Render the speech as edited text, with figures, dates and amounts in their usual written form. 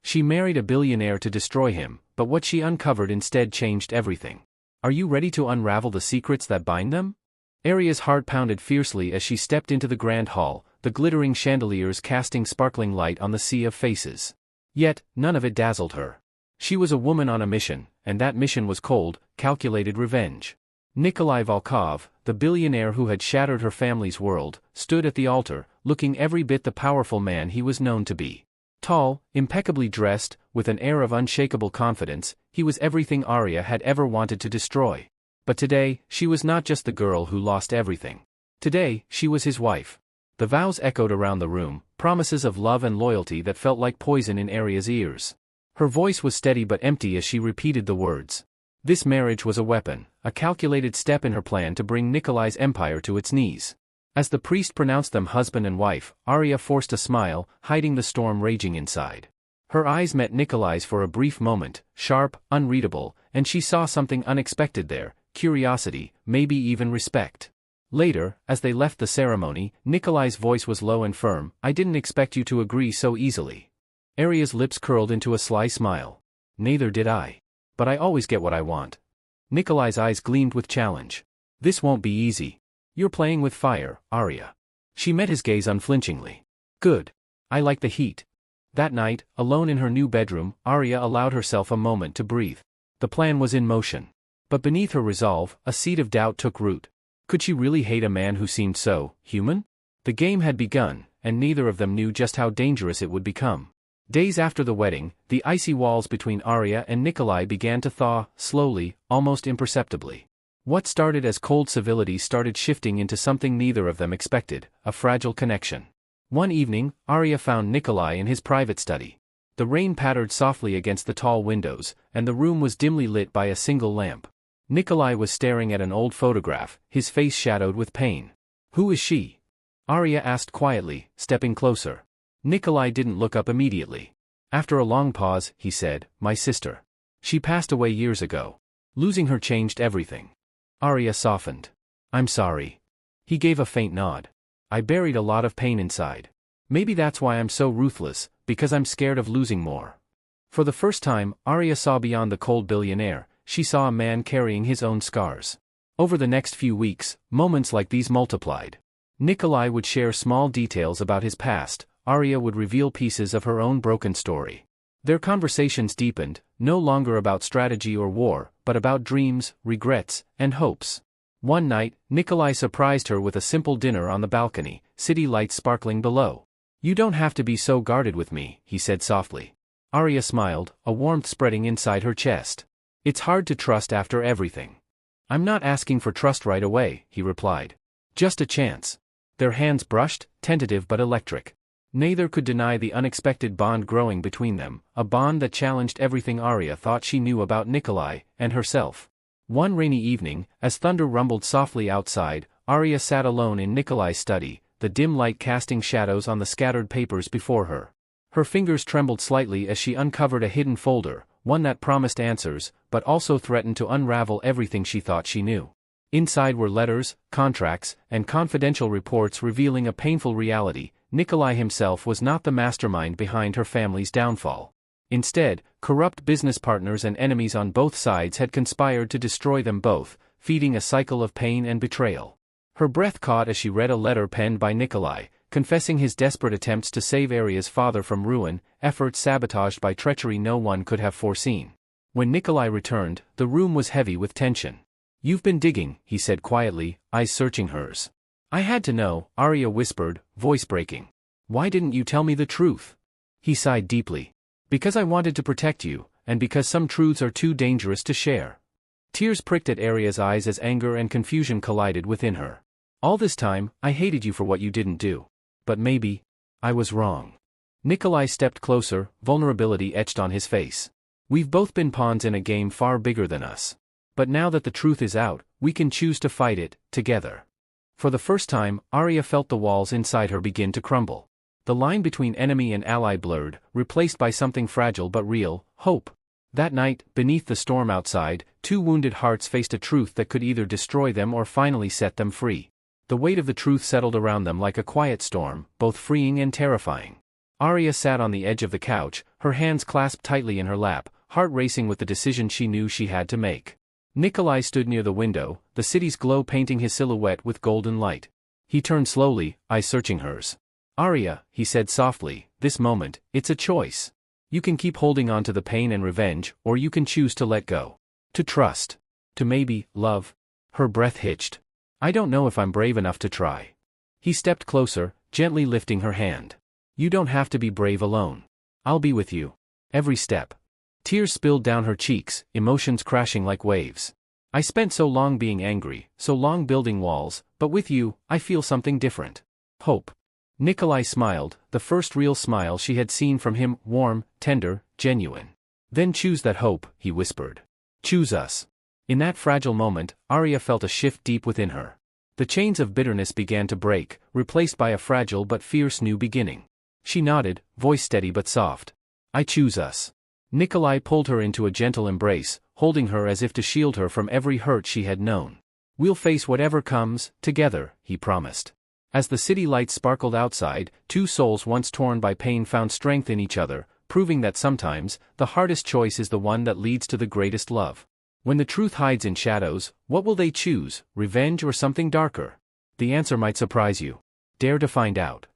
She married a billionaire to destroy him, but what she uncovered instead changed everything. Are you ready to unravel the secrets that bind them? Aria's heart pounded fiercely as she stepped into the grand hall, the glittering chandeliers casting sparkling light on the sea of faces. Yet, none of it dazzled her. She was a woman on a mission, and that mission was cold, calculated revenge. Nikolai Volkov, the billionaire who had shattered her family's world, stood at the altar, looking every bit the powerful man he was known to be. Tall, impeccably dressed, with an air of unshakable confidence, he was everything Aria had ever wanted to destroy. But today, she was not just the girl who lost everything. Today, she was his wife. The vows echoed around the room, promises of love and loyalty that felt like poison in Aria's ears. Her voice was steady but empty as she repeated the words. This marriage was a weapon, a calculated step in her plan to bring Nikolai's empire to its knees. As the priest pronounced them husband and wife, Aria forced a smile, hiding the storm raging inside. Her eyes met Nikolai's for a brief moment, sharp, unreadable, and she saw something unexpected there, curiosity, maybe even respect. Later, as they left the ceremony, Nikolai's voice was low and firm. I didn't expect you to agree so easily. Aria's lips curled into a sly smile. Neither did I. But I always get what I want. Nikolai's eyes gleamed with challenge. This won't be easy. You're playing with fire, Aria. She met his gaze unflinchingly. Good. I like the heat. That night, alone in her new bedroom, Aria allowed herself a moment to breathe. The plan was in motion. But beneath her resolve, a seed of doubt took root. Could she really hate a man who seemed so human? The game had begun, and neither of them knew just how dangerous it would become. Days after the wedding, the icy walls between Aria and Nikolai began to thaw, slowly, almost imperceptibly. What started as cold civility started shifting into something neither of them expected, a fragile connection. One evening, Aria found Nikolai in his private study. The rain pattered softly against the tall windows, and the room was dimly lit by a single lamp. Nikolai was staring at an old photograph, his face shadowed with pain. Who is she? Aria asked quietly, stepping closer. Nikolai didn't look up immediately. After a long pause, he said, my sister. She passed away years ago. Losing her changed everything. Aria softened. I'm sorry. He gave a faint nod. I buried a lot of pain inside. Maybe that's why I'm so ruthless, because I'm scared of losing more. For the first time, Aria saw beyond the cold billionaire. She saw a man carrying his own scars. Over the next few weeks, moments like these multiplied. Nikolai would share small details about his past. Aria would reveal pieces of her own broken story. Their conversations deepened, no longer about strategy or war, but about dreams, regrets, and hopes. One night, Nikolai surprised her with a simple dinner on the balcony, city lights sparkling below. You don't have to be so guarded with me, he said softly. Aria smiled, a warmth spreading inside her chest. It's hard to trust after everything. I'm not asking for trust right away, he replied. Just a chance. Their hands brushed, tentative but electric. Neither could deny the unexpected bond growing between them, a bond that challenged everything Aria thought she knew about Nikolai and herself. One rainy evening, as thunder rumbled softly outside, Aria sat alone in Nikolai's study, the dim light casting shadows on the scattered papers before her. Her fingers trembled slightly as she uncovered a hidden folder, one that promised answers, but also threatened to unravel everything she thought she knew. Inside were letters, contracts, and confidential reports revealing a painful reality. Nikolai himself was not the mastermind behind her family's downfall. Instead, corrupt business partners and enemies on both sides had conspired to destroy them both, feeding a cycle of pain and betrayal. Her breath caught as she read a letter penned by Nikolai, confessing his desperate attempts to save Aria's father from ruin, efforts sabotaged by treachery no one could have foreseen. When Nikolai returned, the room was heavy with tension. You've been digging, he said quietly, eyes searching hers. I had to know, Aria whispered, voice breaking. Why didn't you tell me the truth? He sighed deeply. Because I wanted to protect you, and because some truths are too dangerous to share. Tears pricked at Aria's eyes as anger and confusion collided within her. All this time, I hated you for what you didn't do. But maybe I was wrong. Nikolai stepped closer, vulnerability etched on his face. We've both been pawns in a game far bigger than us. But now that the truth is out, we can choose to fight it, together. For the first time, Aria felt the walls inside her begin to crumble. The line between enemy and ally blurred, replaced by something fragile but real, hope. That night, beneath the storm outside, two wounded hearts faced a truth that could either destroy them or finally set them free. The weight of the truth settled around them like a quiet storm, both freeing and terrifying. Aria sat on the edge of the couch, her hands clasped tightly in her lap, heart racing with the decision she knew she had to make. Nikolai stood near the window, the city's glow painting his silhouette with golden light. He turned slowly, eyes searching hers. "Aria," he said softly, "this moment, it's a choice. You can keep holding on to the pain and revenge, or you can choose to let go. To trust. To maybe, love." Her breath hitched. "I don't know if I'm brave enough to try." He stepped closer, gently lifting her hand. "You don't have to be brave alone. I'll be with you. Every step." Tears spilled down her cheeks, emotions crashing like waves. "I spent so long being angry, so long building walls, but with you, I feel something different. Hope." Nikolai smiled, the first real smile she had seen from him, warm, tender, genuine. "Then choose that hope," he whispered. "Choose us." In that fragile moment, Aria felt a shift deep within her. The chains of bitterness began to break, replaced by a fragile but fierce new beginning. She nodded, voice steady but soft. "I choose us." Nikolai pulled her into a gentle embrace, holding her as if to shield her from every hurt she had known. "We'll face whatever comes, together," he promised. As the city lights sparkled outside, two souls once torn by pain found strength in each other, proving that sometimes, the hardest choice is the one that leads to the greatest love. When the truth hides in shadows, what will they choose, revenge or something darker? The answer might surprise you. Dare to find out.